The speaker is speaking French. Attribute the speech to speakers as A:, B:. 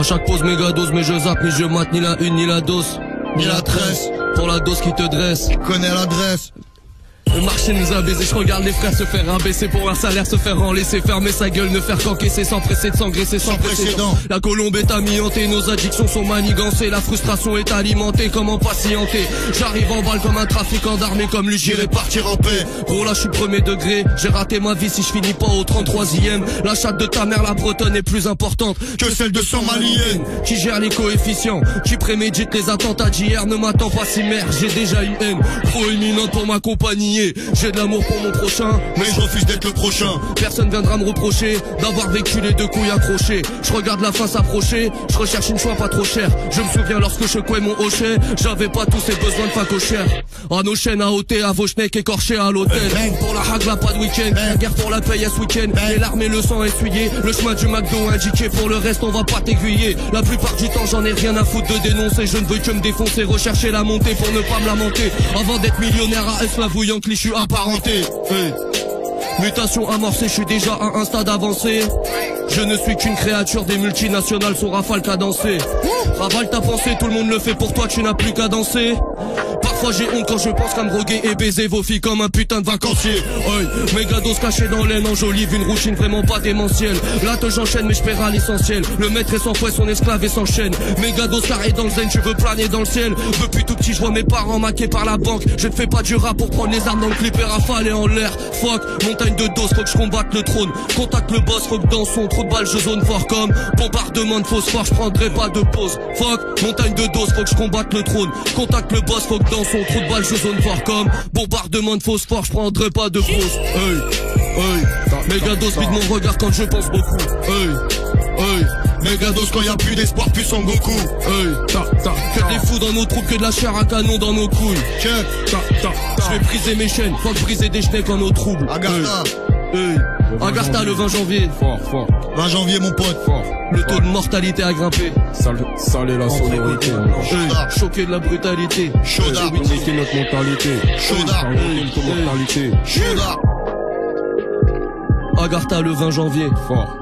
A: À chaque pause méga dose, mais je zappe, ni je mate, ni la une, ni la dose,
B: ni la tresse.
A: Pour la dose qui te dresse.
B: Connais l'adresse.
A: Le marché nous a baisé, je regarde les frères se faire rabaisser pour un salaire, se faire en laisser fermer sa gueule, ne faire qu'encaisser sans presser de s'engraisser sans précédent. La colombe est amiantée, nos addictions sont manigancées, la frustration est alimentée, comment patienter. J'arrive en balle comme un trafiquant d'armée, comme lui j'irai partir en paix. Gros là je suis premier degré, j'ai raté ma vie si je finis pas au 33e. La chatte de ta mère la bretonne est plus importante
B: que celle de 100 maliennes.
A: Qui gère les coefficients, qui prémédite les attentats d'hier, ne m'attends pas si merde, j'ai déjà une haine trop imminente pour m'accompagner. J'ai de l'amour pour mon prochain,
B: mais je refuse d'être le prochain.
A: Personne viendra me reprocher d'avoir vécu les deux couilles accrochées. Je regarde la fin s'approcher, je recherche une choix pas trop chère. Je me souviens lorsque je couais mon hochet, j'avais pas tous ces besoins de facochère. À nos chaînes à ôter, à vos schnecks écorchés à l'hôtel. Pour la hagla pas de week-end, la guerre pour la paye à ce week-end. Les larmes et le sang essuyé, le chemin du McDo indiqué. Pour le reste on va pas t'aiguiller. La plupart du temps j'en ai rien à foutre de dénoncer. Je ne veux que me défoncer, rechercher la montée pour ne pas me lamenter. Avant d'être millionnaire à S, la vouillant je suis apparenté. Mutation amorcée, je suis déjà à un stade avancé. Je ne suis qu'une créature des multinationales, son rafale cadencé. Ravale ta pensée, tout le monde le fait pour toi, tu n'as plus qu'à danser. Parfois j'ai honte quand je pense qu'à me droguer et baiser vos filles comme un putain de vacancier. Méga dose cachée dans l'aine, enjolive une routine vraiment pas démentielle. Là te j'enchaîne mais je paierai l'essentiel. Le maître est sans fouet, son esclave et s'enchaîne. Méga dose carré dans le zen, tu veux planer dans le ciel. Depuis tout petit je vois mes parents maqués par la banque. Je ne fais pas du rap pour prendre les armes dans le clip et rafaler en l'air. Fuck, montagne de dose, faut que je combatte le trône. Contacte le boss, faut que dans son trou de balle je zone fort comme bombardement de phosphore, je prendrai pas de pause. Fuck, montagne de dose, faut que je combatte le trône. Contacte le boss, faut que dans son trou de balle je zone fort comme bombardement de phosphore, je prendrai pas de pause. Méga dose vide mon regard quand je pense beaucoup.
B: Méga dose quand y a plus d'espoir, plus en Goku.
A: Que des fous dans nos troupes, que de la chair à canon dans nos couilles. Je vais briser mes chaînes, faut que briser des schnecks en nos troubles.
B: Agartha.
A: Agartha le 20 janvier.
C: Fort.
B: 20 janvier mon pote.
C: Fort.
A: Le taux de mortalité a grimpé.
C: Saler la sonorité.
A: Choqué de la brutalité.
B: Chaudard.
C: Niquer notre mentalité.
B: Chaudard.
C: Notre mortalité.
B: Chaudard.
A: Agartha le 20 janvier.
C: Fort.